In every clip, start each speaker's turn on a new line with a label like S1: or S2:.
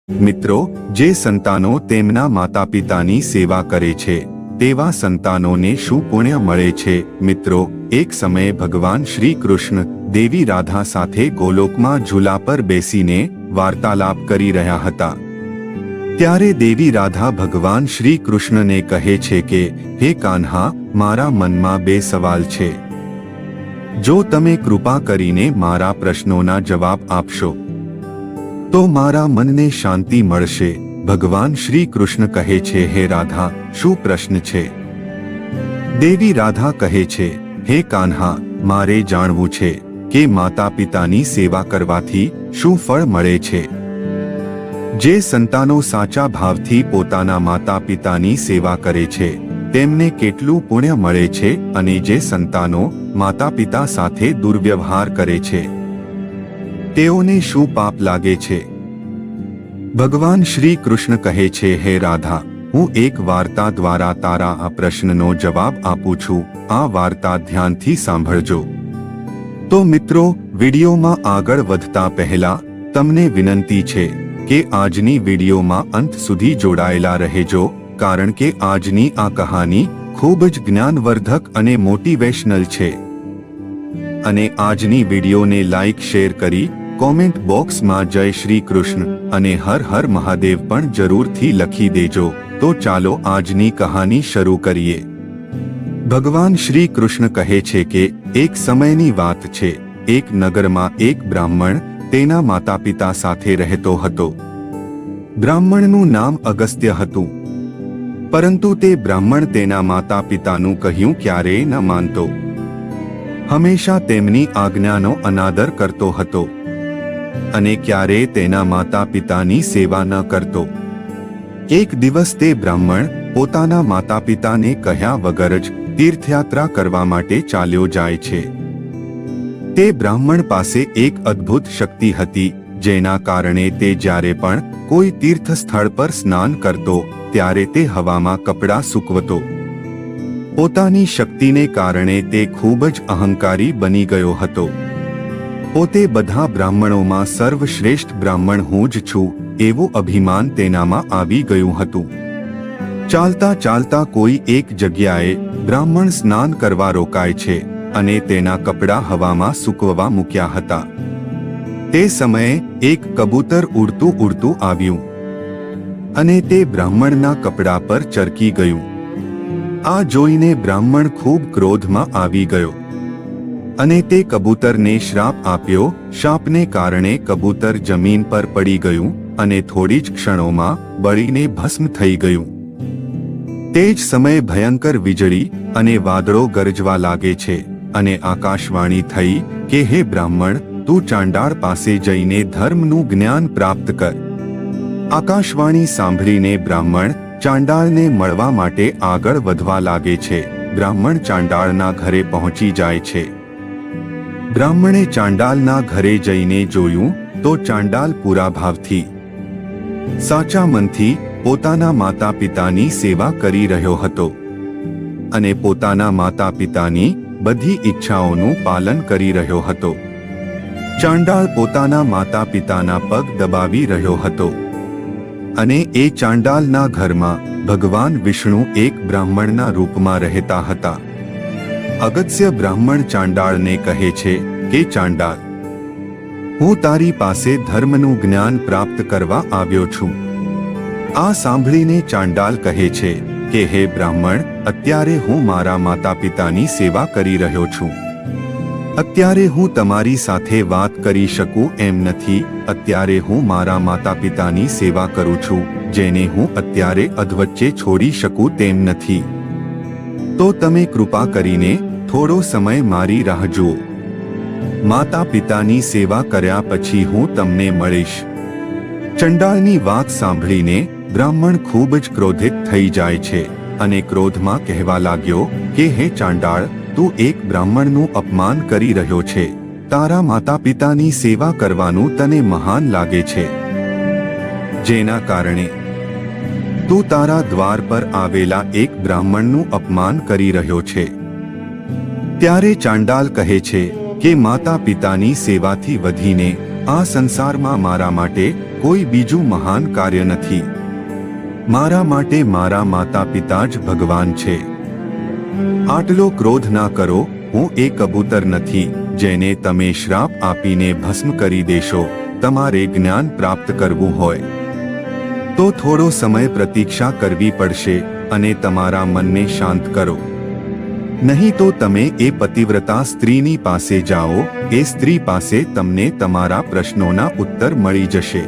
S1: મિત્રો, જે સંતાનો તેમના માતાપિતાની સેવા કરે છે તેવા સંતાનોને શું પુણ્ય મળે છે? મિત્રો, એક સમયે ભગવાન શ્રી કૃષ્ણ દેવી રાધા સાથે ગોલોકમાં ઝૂલા પર બેસીને વાર્તાલાપ કરી રહ્યા હતા. ત્યારે દેવી રાધા ભગવાન શ્રી કૃષ્ણને કહે છે કે, હે કાન્હા, મારા મનમાં બે સવાલ છે. જો તમે કૃપા કરીને મારા પ્રશ્નોના જવાબ આપશો તો મારા મનને શાંતિ મળશે. ભગવાન શ્રી કૃષ્ણ કહે છે, હે રાધા, શું પ્રશ્ન છે? દેવી રાધા કહે છે, હે કાન્હા, મારે જાણવું છે કે માતા પિતાની સેવા કરવાથી શું ફળ મળે છે. જે સંતાનો સાચા ભાવથી પોતાના માતા પિતાની સેવા કરે છે તેમને કેટલું પુણ્ય મળે છે, અને જે સંતાનો માતા પિતા સાથે દુર્વ્યવહાર કરે છે તેઓને શું પાપ લાગે છે? ભગવાન શ્રી કૃષ્ણ કહે છે, હે રાધા, હું એક વાર્તા દ્વારા તારા આ પ્રશ્નનો જવાબ આપું છું. આ વાર્તા ધ્યાનથી સાંભળજો. તો મિત્રો, વિડીયોમાં આગળ વધતા પહેલા તમને વિનંતી છે કે આજની વિડીયોમાં અંત સુધી જોડાયેલા રહેજો, કારણ કે આજની આ કહાની ખૂબ જ જ્ઞાનવર્ધક અને મોટિવેશનલ છે. અને આજની વિડીયોને લાઈક, શેર કરી કોમેન્ટ બોક્સમાં જય શ્રી કૃષ્ણ અને હર હર મહાદેવ પણ જરૂરથી લખી દેજો. તો ચાલો આજની કહાની શરૂ કરીએ. ભગવાન શ્રી કૃષ્ણ કહે છે કે એક સમયની વાત છે. એક નગરમાં એક બ્રાહ્મણ તેના માતા પિતા સાથે રહેતો હતો. બ્રાહ્મણનું નામ અગસ્ત્ય હતું. પરંતુ તે બ્રાહ્મણ તેના માતા પિતાનું કહ્યું ક્યારેય ન માનતો. હંમેશા તેમની આજ્ઞાનો અનાદર કરતો હતો અને ક્યારેય તેના માતા પિતાની સેવા ન કરતો. એક દિવસ તે બ્રાહ્મણ પોતાના માતા પિતાને કહ્યા વગર જ તીર્થયાત્રા કરવા માટે ચાલ્યો જાય છે. તે બ્રાહ્મણ પાસે એક અદ્ભુત શક્તિ હતી, જેના કારણે તે જ્યારે પણ કોઈ તીર્થ સ્થળ પર સ્નાન કરતો ત્યારે તે હવામાં કપડાં સૂકવતો. પોતાની શક્તિને કારણે તે ખૂબ જ અહંકારી બની ગયો હતો. પોતે બધા બ્રાહ્મણોમાં સર્વશ્રેષ્ઠ બ્રાહ્મણ હું જ છું એવું અભિમાન તેનામાં આવી ગયું હતું. ચાલતા ચાલતા કોઈ એક જગ્યાએ બ્રાહ્મણ સ્નાન કરવા રોકાય છે અને તેના કપડાં હવામાં સૂકવવા મૂક્યા હતા. તે સમયે એક કબૂતર ઉડતું ઉડતું આવ્યું અને તે બ્રાહ્મણના કપડા પર ચરકી ગયું. આ જોઈને બ્રાહ્મણ ખૂબ ક્રોધમાં આવી ગયો અને તે કબૂતરને શ્રાપ આપ્યો. શાપને કારણે કબૂતર જમીન પર પડી ગયું અને થોડી જ ક્ષણોમાં બળીને ભસ્મ થઈ ગયું. તે જ સમયે ભયંકર વીજળી અને વાદળો ગરજવા લાગે છે અને આકાશવાણી થઈ કે, હે બ્રાહ્મણ, તું ચાંડાળ પાસે જઈને ધર્મનું જ્ઞાન પ્રાપ્ત કર. આકાશવાણી સાંભળીને બ્રાહ્મણ ચાંડાળને મળવા માટે આગળ વધવા લાગે છે. બ્રાહ્મણ ચાંડાળના ઘરે પહોંચી જાય છે. બ્રાહ્મણે ચાંડાલના ઘરે જઈને જોયું તો ચાંડાલ પૂરા ભાવથી, સાચા મનથી પોતાના માતા પિતાની સેવા કરી રહ્યો હતો અને પોતાના માતા પિતાની બધી ઈચ્છાઓનું પાલન કરી રહ્યો હતો. ચાંડાલ પોતાના માતા પિતાના પગ દબાવી રહ્યો હતો અને એ ચાંડાલના ઘરમાં ભગવાન વિષ્ણુ એક બ્રાહ્મણના રૂપમાં રહેતા હતા. અગસ્ત્ય બ્રાહ્મણ ચાંડાળને કહે છે કે, ચાંડાળ, હું તારી પાસે ધર્મનું જ્ઞાન પ્રાપ્ત કરવા આવ્યો છું. આ સાંભળીને ચાંડાલ કહે છે કે, હે બ્રાહ્મણ, અત્યારે હું મારા માતા પિતાની સેવા કરી રહ્યો છું. અત્યારે હું તમારી સાથે વાત કરી શકું એમ નથી. અત્યારે હું મારા માતા પિતાની સેવા કરું છું, જેને હું અત્યારે અધવચ્ચે છોડી શકું તેમ નથી. તો તમે કૃપા કરીને થોડો સમય મારી રાહ જુઓ. માતા પિતાની સેવા કર્યા પછી હું તમને મળીશ. ચંડાળની વાત સાંભળીને બ્રાહ્મણ ખૂબ જ ક્રોધિત થઈ જાય છે અને ક્રોધમાં કહેવા લાગ્યો કે, હે ચાંડાળ, તું એક બ્રાહ્મણનું અપમાન કરી રહ્યો છે. તારા માતા પિતાની સેવા કરવાનું તને મહાન લાગે છે, જેના કારણે તું તારા દ્વાર પર આવેલા એક બ્રાહ્મણનું અપમાન કરી રહ્યો છે. ત્યારે ચાંડાલ કહે છે કે માતા પિતાની સેવાથી વધીને આ સંસારમાં મારા માટે કોઈ બીજું મહાન કાર્ય નથી. મારા માટે મારા માતા પિતા જ ભગવાન છે. આટલો ક્રોધ ના કરો. હું એ કબૂતર નથી જેને તમે શ્રાપ આપીને ભસ્મ કરી દેશો. તમારે જ્ઞાન પ્રાપ્ત કરવું હોય તો થોડો સમય પ્રતીક્ષા કરવી પડશે અને તમારા મનને શાંત કરો. નહીં તો તમે એ પતિવ્રતા સ્ત્રીની પાસે જાઓ. એ સ્ત્રી પાસે તમને તમારા પ્રશ્નોના ઉત્તર મળી જશે.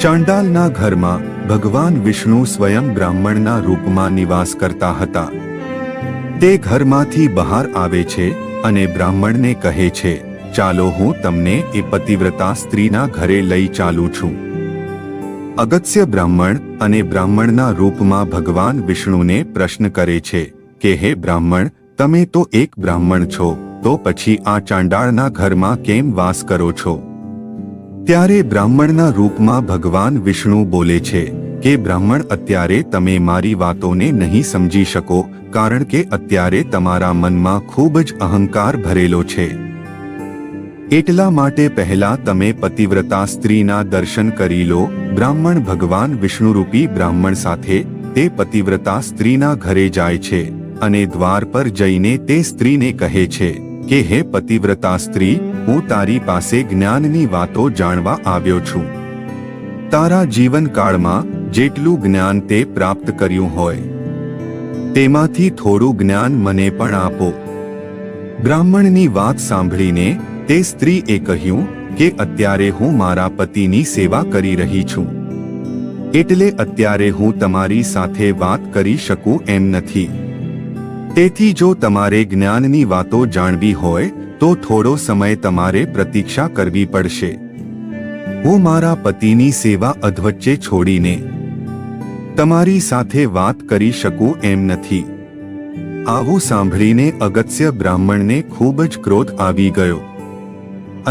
S1: ચાંડાલના ઘરમાં ભગવાન વિષ્ણુ સ્વયં બ્રાહ્મણના રૂપમાં નિવાસ કરતા હતા. તે ઘરમાંથી બહાર આવે છે અને બ્રાહ્મણને કહે છે, ચાલો હું તમને એ પતિવ્રતા સ્ત્રીના ઘરે લઈ ચાલું છું. અગત્ય બ્રાહ્મણ અને બ્રાહ્મણના રૂપમાં ભગવાન વિષ્ણુને પ્રશ્ન કરે છે કે હે બ્રાહ્મણ, તમે તો એક બ્રાહ્મણ છો, તો પછી આ ચાંડાળના ઘરમાં કેમ વાસ કરો છો? ત્યારે બ્રાહ્મણના રૂપમાં ભગવાન વિષ્ણુ બોલે છે કે બ્રાહ્મણ, અત્યારે તમે મારી વાતોને નહીં સમજી શકો, કારણ કે અત્યારે તમારા મનમાં ખૂબ જ અહંકાર ભરેલો છે. એટલા માટે પહેલા તમે પતિવ્રતા સ્ત્રીના દર્શન કરી લો. બ્રાહ્મણ ભગવાન વિષ્ણુરૂપી બ્રાહ્મણ સાથે તે પતિવ્રતા સ્ત્રીના ઘરે જાય છે અને દ્વાર પર જઈને તે સ્ત્રીને કહે છે કે હે પતિવ્રતા સ્ત્રી, હું તારી પાસે જ્ઞાનની વાતો જાણવા આવ્યો છું. તારા જીવનકાળમાં જેટલું જ્ઞાન તે પ્રાપ્ત કર્યું હોય તેમાંથી થોડું જ્ઞાન મને પણ આપો. બ્રાહ્મણની વાત સાંભળીને તે સ્ત્રીએ કહ્યું કે અત્યારે હું મારા પતિની સેવા કરી રહી છું, એટલે અત્યારે હું તમારી સાથે વાત કરી શકું એમ નથી. તેથી જો તમારે જ્ઞાનની વાતો જાણવી હોય તો થોડો સમય તમારે પ્રતીક્ષા કરવી પડશે. હું મારા પતિની સેવા અધવચ્ચે છોડીને તમારી સાથે વાત કરી શકું એમ નથી. આવું સાંભળીને અગત્ય બ્રાહ્મણને ખૂબ જ ક્રોધ આવી ગયો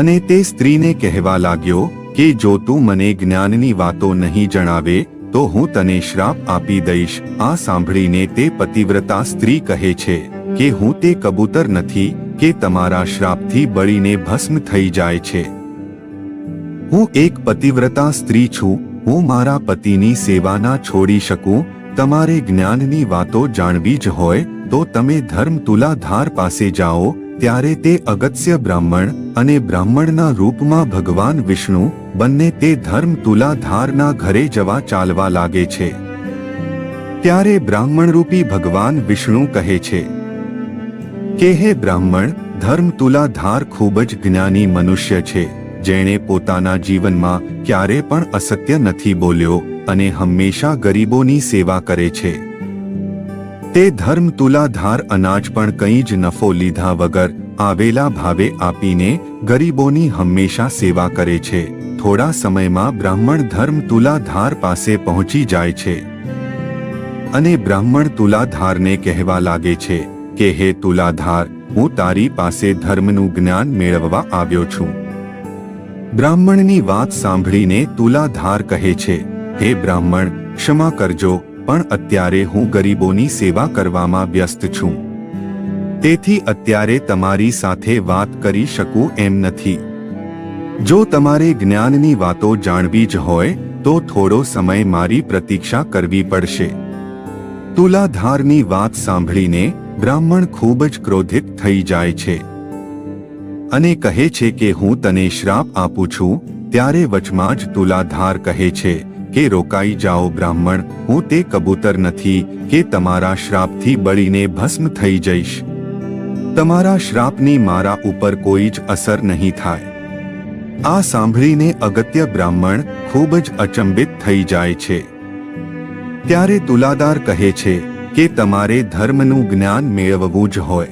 S1: અને તે સ્ત્રીને કહેવા લાગ્યો કે જો તું મને જ્ઞાનની વાતો નહીં જણાવે તો હું તને શ્રાપ આપી દઈશ. આ સાંભળીને તે પતિવ્રતા સ્ત્રી કહે છે કે હું તે કબૂતર નથી કે તમારા શ્રાપથી બળીને ભસ્મ થઈ જાય છે. હું એક પતિવ્રતા સ્ત્રી છું. હું મારા પતિની સેવા ના છોડી શકું. તમારે જ્ઞાનની વાતો જાણવી જ હોય તો તમે ધર્મ તુલાધાર પાસે જાઓ. ત્યારે તે અગત્ય બ્રાહ્મણ અને બ્રાહ્મણના રૂપમાં ભગવાન વિષ્ણુ બંને તે ધર્મ તુલાધારના ઘરે જવા ચાલવા લાગે છે. ત્યારે બ્રાહ્મણરૂપી ભગવાન વિષ્ણુ કહે છે કે હે બ્રાહ્મણ, ધર્મ તુલાધાર ખૂબ જ જ્ઞાની મનુષ્ય છે, જેણે પોતાના જીવનમાં ક્યારે પણ અસત્ય નથી બોલ્યો અને હંમેશા ગરીબોની સેવા કરે છે. તે ધર્મ તુલાધાર અનાજ પણ કંઈ જ નફો લીધા વગર આવેલા ભાવે આપીને ગરીબોની હંમેશા સેવા કરે છે. થોડા સમયમાં બ્રાહ્મણ ધર્મ તુલાધાર પાસે પહોંચી જાય છે અને બ્રાહ્મણ તુલાધારને કહેવા લાગે છે કે હે તુલાધાર, હું તારી પાસે ધર્મનું જ્ઞાન મેળવવા આવ્યો છું. બ્રાહ્મણની વાત સાંભળીને તુલાધાર કહે છે, હે બ્રાહ્મણ, ક્ષમા કરજો, પણ અત્યારે હું ગરીબોની સેવા કરવામાં વ્યસ્ત છું, તેથી અત્યારે તમારી સાથે વાત કરી શકું એમ નથી. જો તમારે જ્ઞાનની વાતો જાણવી જ હોય તો થોડો સમય મારી પ્રતીક્ષા કરવી પડશે. તુલાધારની વાત સાંભળીને બ્રાહ્મણ ખૂબ જ ક્રોધિત થઈ જાય છે અને કહે છે કે હું તને શ્રાપ આપું છું. ત્યારે વચમાં જ તુલાધાર કહે છે કે રોકાઈ જાઓ બ્રાહ્મણ, હું તે કબૂતર નથી કે તમારા શ્રાપથી બળીને ભસ્મ થઈ જઈશ. તમારા શ્રાપની મારા ઉપર કોઈ જ અસર નહીં થાય. આ સાંભળીને અગત્ય બ્રાહ્મણ ખૂબ જ અચંબિત થઈ જાય છે. ત્યારે તુલાધાર કહે છે કે તમારે ધર્મનું જ્ઞાન મેળવવું જ હોય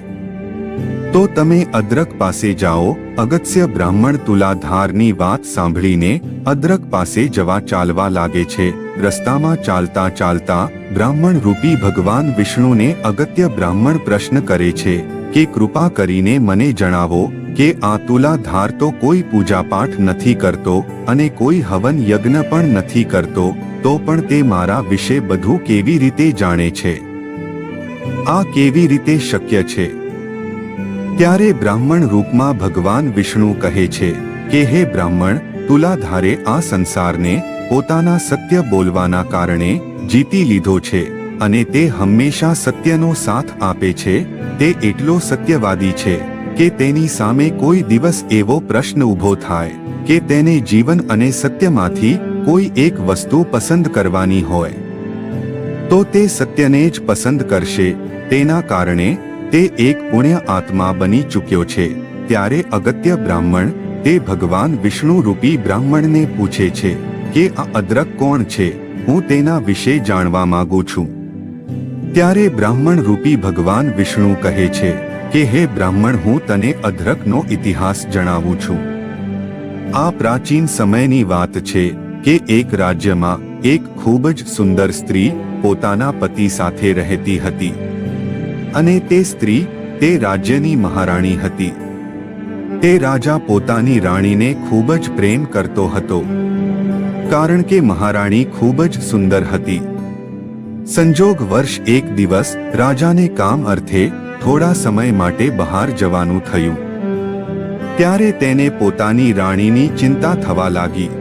S1: તો તમે અદ્રક પાસે જાઓ. અગત્ય બ્રાહ્મણ તુલાધારની વાત સાંભળીને અદ્રક પાસે જવા ચાલવા લાગે છે. રસ્તામાં ચાલતા ચાલતા બ્રાહ્મણ રૂપી ભગવાન વિષ્ણુને અગત્ય બ્રાહ્મણ પ્રશ્ન કરે છે કે કૃપા કરીને મને જણાવો કે આ તુલાધાર તો કોઈ પૂજાપાઠ નથી કરતો અને કોઈ હવન યજ્ઞ પણ નથી કરતો, તો પણ તે મારા વિશે બધું કેવી રીતે જાણે છે? આ કેવી રીતે શક્ય છે? ત્યારે બ્રાહ્મણ રૂપમાં ભગવાન વિષ્ણુ કહે છે કે હે બ્રાહ્મણ, તુલાધારે આ સંસારને પોતાના સત્ય બોલવાના કારણે જીતી લીધો છે અને તે હંમેશા સત્યનો સાથ આપે છે. તે એટલો સત્યવાદી છે કે તેની સામે કોઈ દિવસ એવો પ્રશ્ન ઊભો થાય કે તેને જીવન અને સત્યમાંથી કોઈ એક વસ્તુ પસંદ કરવાની હોય તો તે સત્યને જ પસંદ કરશે. તેના કારણે તે એક પુણ્ય આત્મા બની ચૂક્યો છે. ત્યારે અગત્ય બ્રાહ્મણ તે ભગવાન વિષ્ણુ રૂપી બ્રાહ્મણને પૂછે છે કે આ અદ્રક કોણ છે? હું તેના વિશે જાણવા માંગુ છું. ત્યારે બ્રાહ્મણ રૂપી ભગવાન વિષ્ણુ કહે છે કે હે બ્રાહ્મણ, હું તને અદ્રકનો ઇતિહાસ જણાવું છું. આ પ્રાચીન સમયની વાત છે કે એક રાજ્યમાં એક ખૂબ જ સુંદર સ્ત્રી પોતાના પતિ સાથે રહેતી હતી અને તે સ્ત્રી તે રાજ્યની મહારાણી હતી. તે રાજા પોતાની રાણીને ખૂબ જ પ્રેમ કરતો હતો કારણ કે મહારાણી ખૂબ જ સુંદર હતી. સંજોગ વર્ષ એક દિવસ રાજાને કામ અર્થે થોડા સમય માટે બહાર જવાનું થયું. ત્યારે તેને પોતાની રાણીની ચિંતા થવા લાગી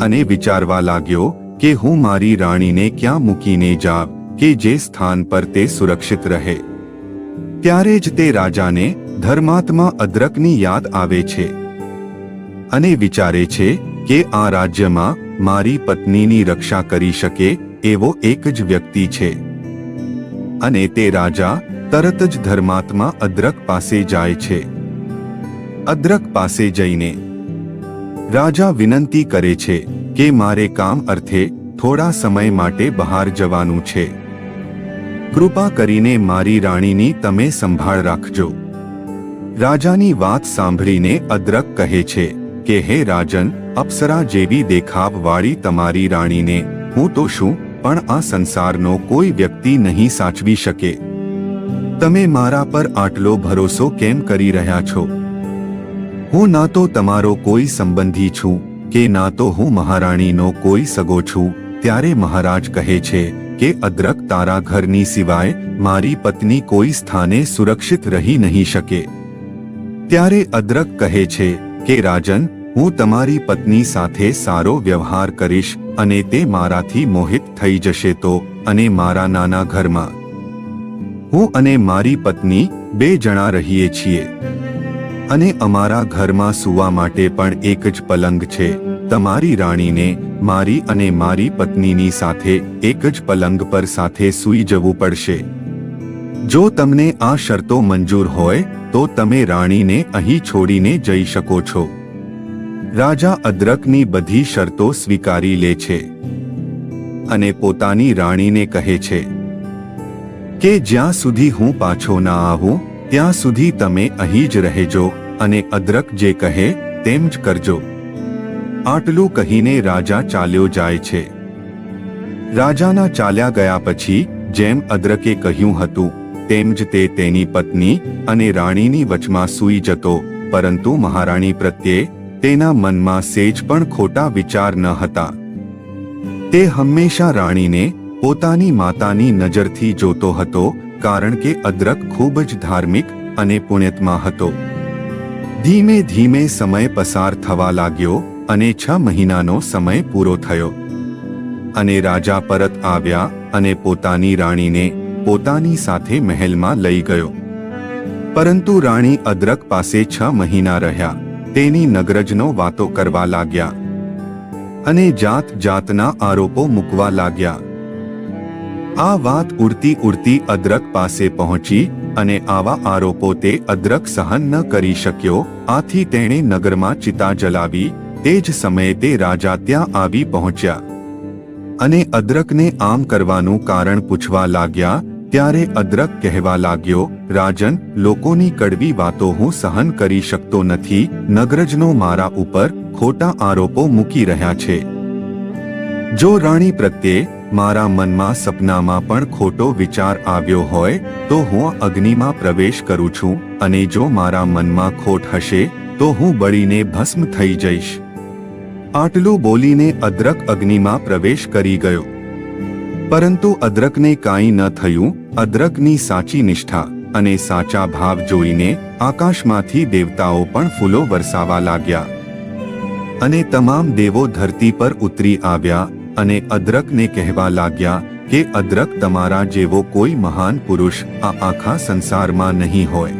S1: અને વિચારવા લાગ્યો કે હું મારી રાણીને ક્યાં મૂકીને જાઉં કે જે સ્થાન પર તે સુરક્ષિત રહે. ત્યારે જ તે રાજાને ધર્માત્મા અદ્રકની યાદ આવે છે અને વિચારે છે કે આ રાજ્યમાં મારી પત્નીની રક્ષા કરી શકે એવો એક જ વ્યક્તિ છે. અને તે રાજા તરત જ ધર્માત્મા અદ્રક પાસે જાય છે. અદ્રક પાસે જઈને રાજા વિનંતી કરે છે કે મારે કામ અર્થે થોડા સમય માટે બહાર જવાનું છે. કૃપા કરીને મારી રાણીની તમે સંભાળ રાખજો. રાજાની વાત સાંભળીને અદ્રક કહે છે કે હે રાજન, અપ્સરા જેવી દેખાવવાળી તમારી રાણીને હું તો શું પણ આ સંસારનો કોઈ વ્યક્તિ નહીં સાચવી શકે. તમે મારા પર આટલો ભરોસો કેમ કરી રહ્યા છો? હું ના તો તમારો કોઈ સંબંધી છું કે ના તો હું મહારાણીનો કોઈ સગો છું. ત્યારે મહારાજ કહે છે કે અદ્રક, તારા ઘરની સિવાય મારી પત્ની કોઈ સ્થાને સુરક્ષિત રહી નહીં શકે. ત્યારે અદ્રક કહે છે કે રાજન, હું તમારી પત્ની સાથે સારો વ્યવહાર કરીશ અને તે મારાથી મોહિત થઈ જશે તો, અને મારા નાના ઘરમાં હું અને મારી પત્ની 2 જણા રહીએ છીએ અને અમારા ઘરમાં સૂવા માટે પણ એક જ પલંગ છે. તમારી રાણીને મારી અને મારી પત્નીની સાથે એક જ પલંગ પર સાથે સૂઈ જવું પડશે. જો તમને આ શરતો મંજૂર હોય તો તમે રાણીને અહીં છોડીને જઈ શકો છો. રાજા અદ્રકની બધી શરતો સ્વીકારી લે છે અને પોતાની રાણીને કહે છે કે જ્યાં સુધી હું પાછો ના આવું ત્યાં સુધી તમે અહીં જ રહેજો અને અદ્રક જે કહે તેમ જ કરજો. આટલું કહીને રાજા ચાલ્યો જાય છે. રાજાના ચાલ્યા ગયા પછી જેમ અદ્રકે કહ્યું હતું તેમ જ તે તેની પત્ની અને રાણીની વચમાં સૂઈ જતો, પરંતુ મહારાણી પ્રત્યે તેના મનમાં સેજ પણ ખોટા વિચાર ન હતા. તે હંમેશા રાણીને પોતાની માતાની નજરથી જોતો હતો કારણ કે અદ્રક ખૂબ જ ધાર્મિક અને પુણ્યાત્મા હતો. ધીમે ધીમે સમય પસાર થવા લાગ્યો અને 6 મહિનાનો સમય પૂરો થયો અને રાજા પરત આવ્યા અને પોતાની રાણીને પોતાની સાથે મહેલમાં લઈ ગયો. પરંતુ રાણી અદ્રક પાસે 6 મહિના રહ્યા. તેની નગરજનો વાતો કરવા લાગ્યા અને જાત જાતના આરોપો મૂકવા લાગ્યા. આ વાત ઉડતી અદ્રક પાસે પહોંચી અને આવા આરોપો તે અદ્રક સહન ન કરી શક્યો. આથી તેણે નગરમાં ચિતા જલાવી. તે જ સમયે તે રાજા ત્યાં આવી પહોંચ્યા અને અદ્રકને આમ કરવાનું કારણ પૂછવા લાગ્યા. ત્યારે અદ્રક કહેવા લાગ્યો, રાજન, લોકોની કડવી વાતો હું સહન કરી શકતો નથી. નગરજનો મારા ઉપર ખોટા આરોપો મૂકી રહ્યા છે. જો રાણી પ્રત્યે મારા મનમાં સપનામાં પણ ખોટો વિચાર આવ્યો હોય તો હું અગ્નિમાં પ્રવેશ કરું છું અને જો મારા મનમાં ખોટ હશે તો હું બળીને ભસ્મ થઈ જઈશ. આટલું બોલીને અદ્રક અગ્નિમાં પ્રવેશ કરી ગયો. પરંતુ અદ્રકને કાંઈ ન થયું. અદ્રકની સાચી નિષ્ઠા અને સાચા ભાવ જોઈને આકાશમાંથી દેવતાઓ પણ ફૂલો વરસાવા લાગ્યા. અને તમામ દેવો ધરતી પર ઉતરી આવ્યા અને અદ્રકને કહેવા લાગ્યા કે અદ્રક, તમારા જેવો કોઈ મહાન પુરુષ આ આખા સંસારમાં નહીં હોય.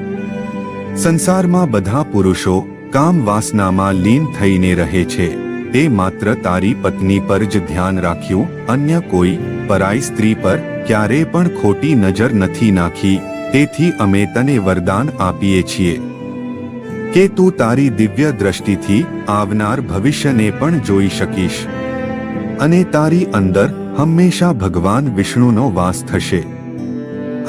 S1: સંસારમાં બધા પુરુષો કામ વાસનામાં લીન થઈને રહે છે. તે માત્ર તારી પત્ની પર જ ધ્યાન રાખ્યું, અન્ય કોઈ પરાઈ સ્ત્રી પર ક્યારે પણ ખોટી નજર નથી નાખી. તેથી અમે તને વરદાન આપીએ છીએ કે તું તારી દિવ્ય દ્રષ્ટિથી આવનાર ભવિષ્યને પણ જોઈ શકીશ અને તારી અંદર હંમેશા ભગવાન વિષ્ણુનો વાસ થશે.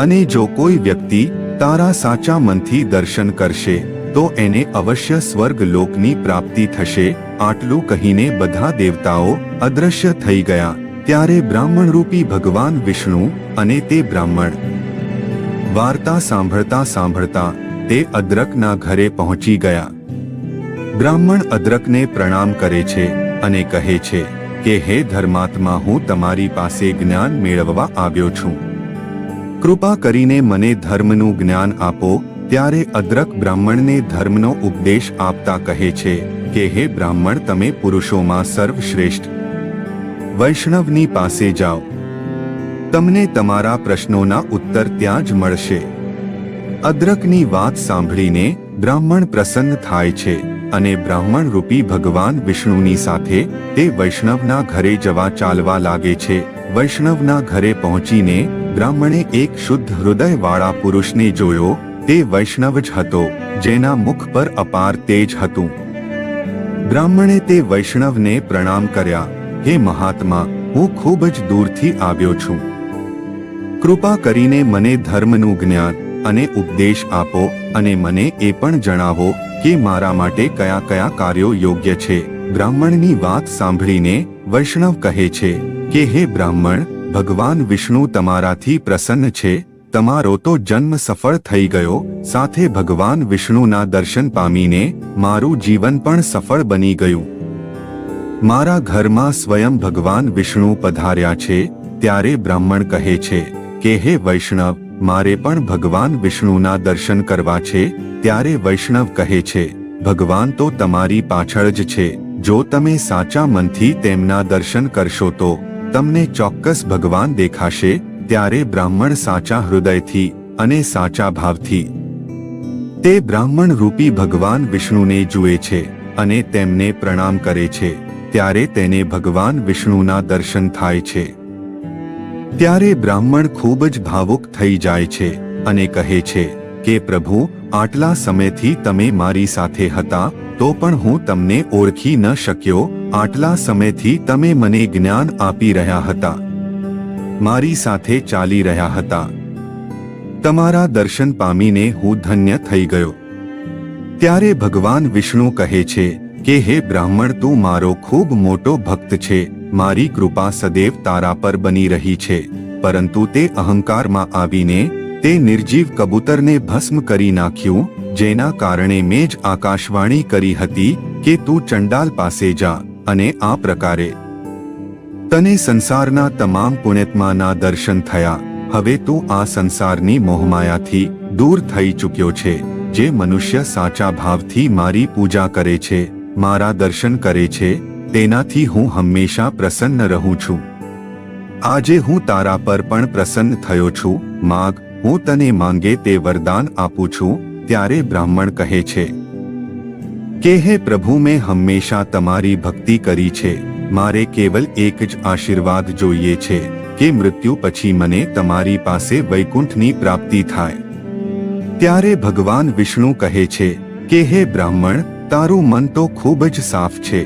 S1: અને જો કોઈ વ્યક્તિ તારા સાચા મનથી દર્શન કરશે તો એને અવશ્ય સ્વર્ગ લોકની પ્રાપ્તિ થશે. આટલું કહીને બધા દેવતાઓ અદૃશ્ય થઈ ગયા. ત્યારે બ્રાહ્મણ રૂપી ભગવાન વિષ્ણુ અને તે બ્રાહ્મણ વાર્તા સાંભળતા સાંભળતા તે અદ્રકના ઘરે પહોંચી ગયા. બ્રાહ્મણ અદ્રકને પ્રણામ કરે છે અને કહે છે કે હે ધર્માત્મા, હું તમારી પાસે જ્ઞાન મેળવવા આવ્યો છું. કૃપા કરીને મને ધર્મનું જ્ઞાન આપો. ત્યારે અદ્રક બ્રાહ્મણને ધર્મનો ઉપદેશ આપતા કહે છે કે હે બ્રાહ્મણ, તમે પુરુષોમાં સર્વશ્રેષ્ઠ વૈષ્ણવની પાસે જાઓ. તમને તમારા પ્રશ્નોના ઉત્તર ત્યાં જ મળશે. અદ્રકની વાત સાંભળીને બ્રાહ્મણ પ્રસન્ન થાય છે અને બ્રાહ્મણ રૂપી ભગવાન વિષ્ણુની સાથે તે વૈષ્ણવના ઘરે જવા ચાલવા લાગે છે. વૈષ્ણવના ઘરે પહોંચીને બ્રાહ્મણે એક શુદ્ધ હૃદયવાળા પુરુષને જોયો. તે વૈષ્ણવ જ હતો જેના મુખ પર અપાર તેજ હતું. બ્રાહ્મણે તે વૈષ્ણવને પ્રણામ કર્યા. હે મહાત્મા, હું ખૂબ જ દૂરથી આવ્યો છું. કૃપા કરીને મને ધર્મનું જ્ઞાન અને ઉપદેશ આપો અને મને એ પણ જણાવો કે મારા માટે કયા કયા કાર્યો યોગ્ય છે. બ્રાહ્મણની વાત સાંભળીને વૈષ્ણવ કહે છે કે હે બ્રાહ્મણ, ભગવાન વિષ્ણુ તમારાથી પ્રસન્ન છે. તમારો તો જન્મ સફળ થઈ ગયો. સાથે ભગવાન વિષ્ણુના દર્શન પામીને મારું જીવન પણ સફળ બની ગયું. મારા ઘરમાં સ્વયં ભગવાન વિષ્ણુ પધાર્યા છે. ત્યારે બ્રાહ્મણ કહે છે કે હે વૈષ્ણવ, મારે પણ ભગવાન વિષ્ણુના દર્શન કરવા છે. ત્યારે વૈષ્ણવ કહે છે, ભગવાન તો તમારી પાછળ જ છે. જો તમે સાચા મનથી તેમના દર્શન કરશો તો તમને ચોક્કસ ભગવાન દેખાશે. ત્યારે બ્રાહ્મણ સાચા હૃદયથી અને સાચા ભાવથી તે બ્રાહ્મણ રૂપી ભગવાન વિષ્ણુને જુએ છે અને તેમને પ્રણામ કરે છે. ત્યારે તેને ભગવાન વિષ્ણુના દર્શન થાય છે. ત્યારે બ્રાહ્મણ ખૂબ જ ભાવુક થઈ જાય છે અને કહે છે કે પ્રભુ, આટલા સમયથી તમે મારી સાથે હતા તો પણ હું તમને ઓળખી ન શક્યો. આટલા સમયથી તમે મને જ્ઞાન આપી રહ્યા હતા, મારી સાથે ચાલી રહ્યા હતા. તમારા દર્શન પામીને હું ધન્ય થઈ ગયો. ત્યારે ભગવાન વિષ્ણુ કહે છે કે હે બ્રાહ્મણ, તું મારો ખૂબ મોટો ભક્ત છે. મારી કૃપા સદૈવ તારા પર બની રહી છે. પરંતુ તે અહંકારમાં આવીને તે નિર્જીવ કબૂતરને ભસ્મ કરી નાખ્યું, જેના કારણે મેં જ આકાશવાણી કરી હતી કે તું ચંડાલ પાસે જા અને આ પ્રકારે તને સંસારના તમામ પુણ્યાત્માના દર્શન થયા. હવે તું આ સંસારની મોહમાયાથી દૂર થઈ ચૂક્યો છે. જે મનુષ્ય સાચા ભાવથી મારી પૂજા કરે છે, મારા દર્શન કરે છે, તેનાથી હું હંમેશા પ્રસન્ન રહું છું. આજે હું તારા પર પણ પ્રસન્ન થયો છું. માગ, હું તને માંગે તે વરદાન આપું છું. ત્યારે બ્રાહ્મણ કહે છે કે હે પ્રભુ, મેં હંમેશા તમારી ભક્તિ કરી છે. મારે કેવલ એક જ આશીર્વાદ જોઈએ છે કે મૃત્યુ પછી મને તમારી પાસે વૈકુંઠની પ્રાપ્તિ થાય. ત્યારે ભગવાન વિષ્ણુ કહે છે કે હે બ્રાહ્મણ, તારું મન તો ખૂબ જ સાફ છે.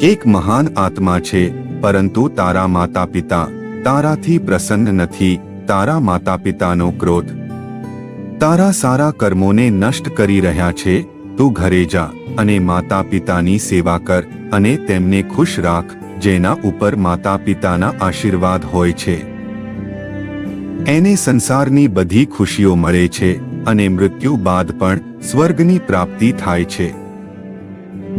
S1: એક મહાન આત્મા છે, પરંતુ તારા માતા પિતા તારાથી પ્રસન્ન નથી. તારા માતા પિતાનો ક્રોધ તારા સારા કર્મોને નષ્ટ કરી રહ્યા છે. તું ઘરે જા અને માતા પિતાની સેવા કર અને તેમને ખુશ રાખ. જેના ઉપર માતા પિતાના આશીર્વાદ હોય છે એને સંસારની બધી ખુશીઓ મળે છે અને મૃત્યુ બાદ પણ સ્વર્ગની પ્રાપ્તિ થાય છે.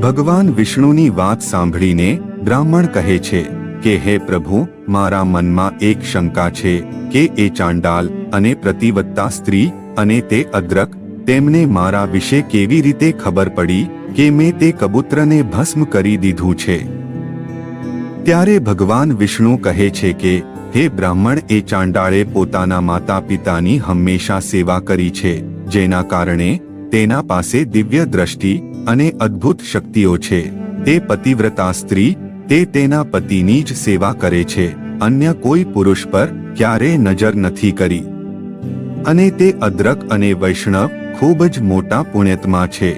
S1: ભગવાન વિષ્ણુની વાત સાંભળીને બ્રાહ્મણ કહે છે કે હે પ્રભુ, મારા મનમાં એક શંકા છે કે એ ચાંડાલ અને પ્રતિવત્તા સ્ત્રી અને તે અદ્રક, તેમને મારા વિશે કેવી રીતે ખબર પડી કે મેં તે કબૂતરને ભસ્મ કરી દીધું છે. ત્યારે ભગવાન વિષ્ણુ કહે છે કે હે બ્રાહ્મણ, એ ચાંડાળે પોતાના માતા પિતાની હંમેશા સેવા કરી છે, જેના કારણે તેના પાસે દિવ્ય દ્રષ્ટિ અને અદ્ભુત શક્તિઓ છે. તે પતિવ્રતા સ્ત્રી, તે તેના પતિની જ સેવા કરે છે, અન્ય કોઈ પુરુષ પર ક્યારેય નજર નથી કરી. અને તે અદ્રક અને વૈષ્ણવ ખૂબ જ મોટા પુણ્યાત્મા છે.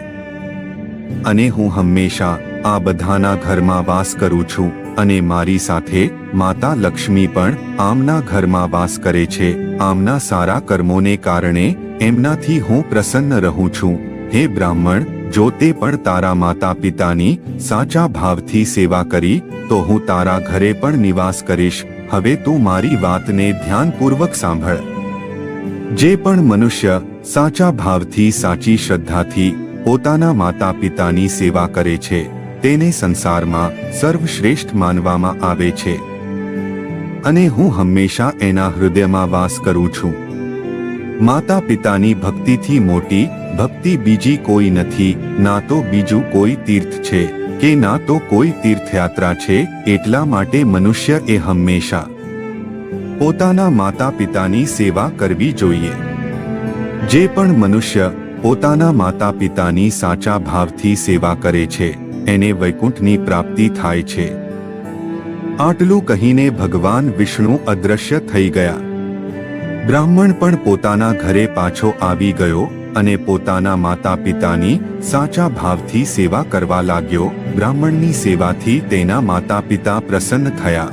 S1: અને હું હંમેશા આ બધાના ઘરમાં વાસ કરું છું, અને મારી સાથે માતા લક્ષ્મી પણ આમના ઘરમાં વાસ કરે છે. આમના સારા કર્મોને કારણે એમનાથી હું પ્રસન્ન રહું છું. હે બ્રાહ્મણ, જો તે પણ તારા માતા પિતાની સાચા ભાવથી સેવા કરી તો હું તારા ઘરે પણ નિવાસ કરીશ. હવે તું મારી વાતને ધ્યાનપૂર્વક સાંભળ. જે પણ મનુષ્ય સાચા ભાવથી, સાચી શ્રદ્ધાથી પોતાના માતા પિતાની સેવા કરે છે, તેને સંસારમાં સર્વશ્રેષ્ઠ માનવામાં આવે છે. અને હું હંમેશા એના હૃદયમાં વાસ કરું છું. માતા પિતાની ભક્તિથી મોટી ભક્તિ બીજી કોઈ નથી. ના તો બીજું કોઈ તીર્થ છે કે ના તો કોઈ તીર્થયાત્રા છે. એટલા માટે મનુષ્ય એ હંમેશા પોતાના માતા પિતાની સેવા કરવી જોઈએ. જે પણ મનુષ્ય પોતાના માતા પિતાની સાચા ભાવથી સેવા કરે છે, એને વૈકુંઠની પ્રાપ્તિ થાય છે. આટલું કહીને ભગવાન વિષ્ણુ અદૃશ્ય થઈ ગયા. બ્રાહ્મણ પણ પોતાના ઘરે પાછો આવી ગયો અને પોતાના માતા પિતાની સાચા ભાવથી સેવા કરવા લાગ્યો. બ્રાહ્મણની સેવાથી તેના માતા પિતા પ્રસન્ન થયા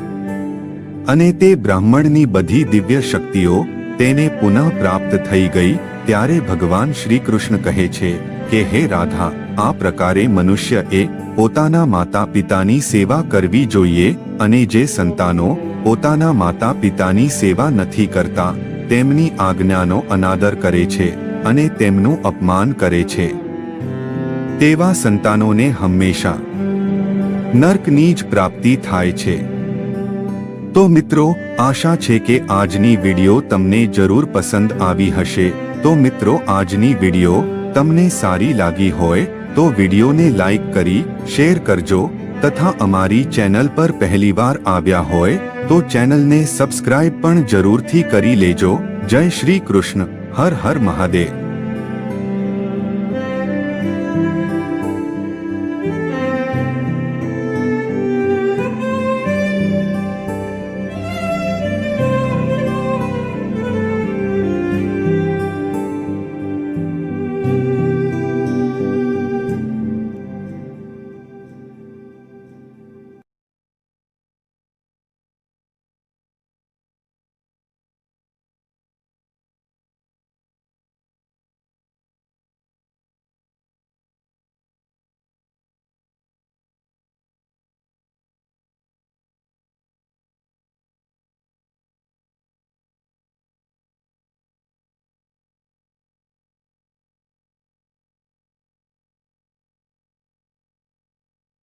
S1: અને તે બ્રાહ્મણની બધી દિવ્ય શક્તિઓ તેને પુનઃ પ્રાપ્ત થઈ ગઈ. ત્યારે ભગવાન શ્રી કૃષ્ણ કહે છે કે હે રાધા, આ પ્રકારે મનુષ્યએ પોતાના માતા પિતાની સેવા કરવી જોઈએ. અને જે સંતાનો પોતાના માતા પિતાની સેવા નથી કરતા, તેમની આજ્ઞાનો અનાદર કરે છે અને તેમનું અપમાન કરે છે, તેવા સંતાનોને હંમેશા નર્કની જ પ્રાપ્તિ થાય છે. તો મિત્રો, આશા છે કે આજની વિડિયો તમને જરૂર પસંદ આવી હશે. તો મિત્રો, આજની વિડિયો તમને સારી લાગી હોય તો વિડિયોને લાઈક કરી શેર કરજો તથા અમારી ચેનલ પર પહેલીવાર આવ્યા હોય તો ચેનલને સબસ્ક્રાઇબ પણ જરૂરથી કરી લેજો. જય શ્રી કૃષ્ણ. હર હર મહાદેવ.